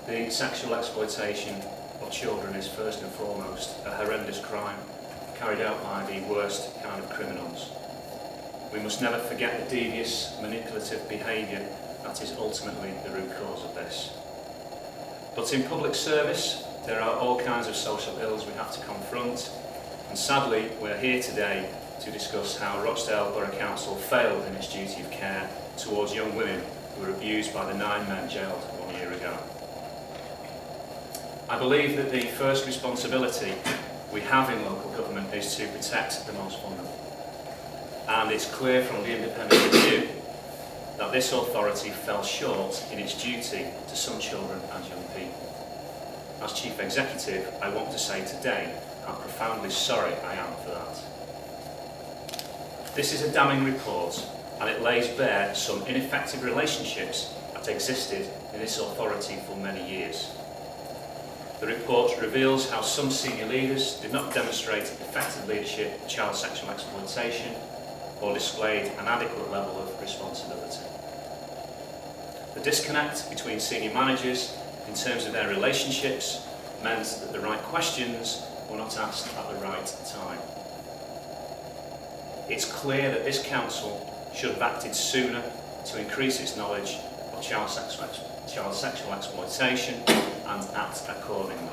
The sexual exploitation of children is first and foremost a horrendous crime carried out by the worst kind of criminals. We must never forget the devious, manipulative behaviour that is ultimately the root cause of this. But in public service, there are all kinds of social ills we have to confront, and sadly we're here today to discuss how Rochdale Borough Council failed in its duty of care towards young women who were abused by the 9 men jailed 1 year ago. I believe that the first responsibility we have in local government is to protect the most vulnerable. And it's clear from the independent review that this authority fell short in its duty to some children and young people. As Chief Executive, I want to say today how profoundly sorry I am for that. This is a damning report, and it lays bare some ineffective relationships that existed in this authority for many years. The report reveals how some senior leaders did not demonstrate effective leadership of child sexual exploitation or displayed an adequate level of responsibility. The disconnect between senior managers in terms of their relationships meant that the right questions were not asked at the right time. It's clear that this council should have acted sooner to increase its knowledge of child sexual exploitation and act accordingly.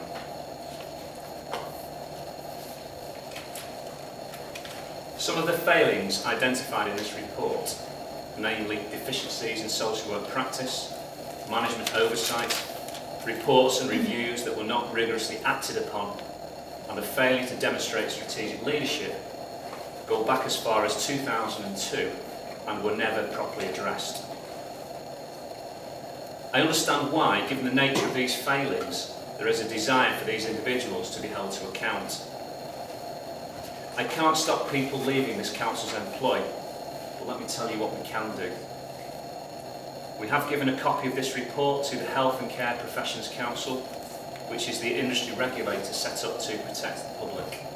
Some of the failings identified in this report, namely deficiencies in social work practice, management oversight, reports and reviews that were not rigorously acted upon, and a failure to demonstrate strategic leadership, go back as far as 2002 and were never properly addressed. I understand why, given the nature of these failings, there is a desire for these individuals to be held to account. I can't stop people leaving this council's employ, but let me tell you what we can do. We have given a copy of this report to the Health and Care Professions Council, which is the industry regulator set up to protect the public.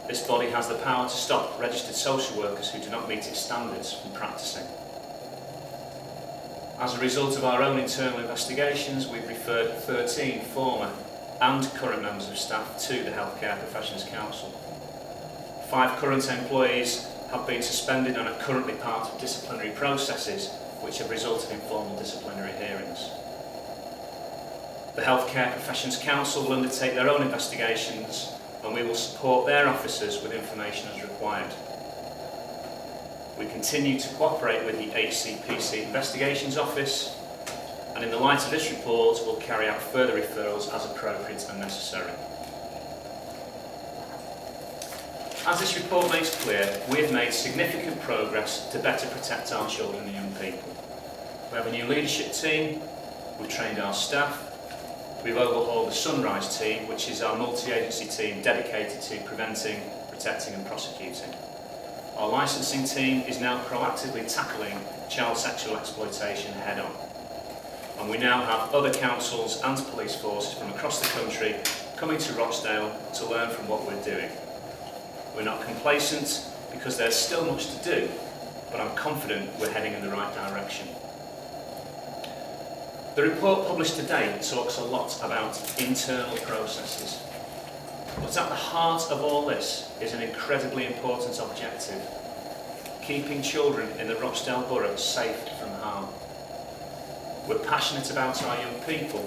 This body has the power to stop registered social workers who do not meet its standards from practising. As a result of our own internal investigations, we've referred 13 former and current members of staff to the Healthcare Professions Council. 5 current employees have been suspended and are currently part of disciplinary processes which have resulted in formal disciplinary hearings. The Healthcare Professions Council will undertake their own investigations, and we will support their officers with information as required. We continue to cooperate with the HCPC Investigations Office, and in the light of this report, we'll carry out further referrals as appropriate and necessary. As this report makes clear, we have made significant progress to better protect our children and young people. We have a new leadership team, we've trained our staff, we've overhauled the Sunrise team, which is our multi-agency team dedicated to preventing, protecting and prosecuting. Our licensing team is now proactively tackling child sexual exploitation head-on. And we now have other councils and police forces from across the country coming to Rochdale to learn from what we're doing. We're not complacent because there's still much to do, but I'm confident we're heading in the right direction. The report published today talks a lot about internal processes. But at the heart of all this is an incredibly important objective: keeping children in the Rochdale Borough safe from harm. We're passionate about our young people,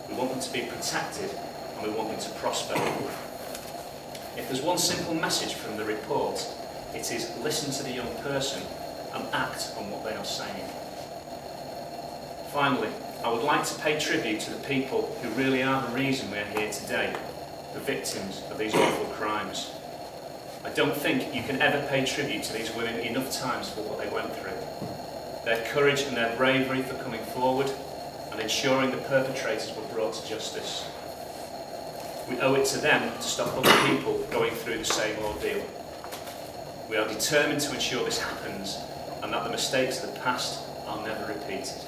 we want them to be protected and we want them to prosper. If there's one simple message from the report, it is listen to the young person and act on what they are saying. Finally, I would like to pay tribute to the people who really are the reason we're here today, the victims of these awful crimes. I don't think you can ever pay tribute to these women enough times for what they went through. Their courage and their bravery for coming forward and ensuring the perpetrators were brought to justice. We owe it to them to stop other people going through the same ordeal. We are determined to ensure this happens and that the mistakes of the past are never repeated.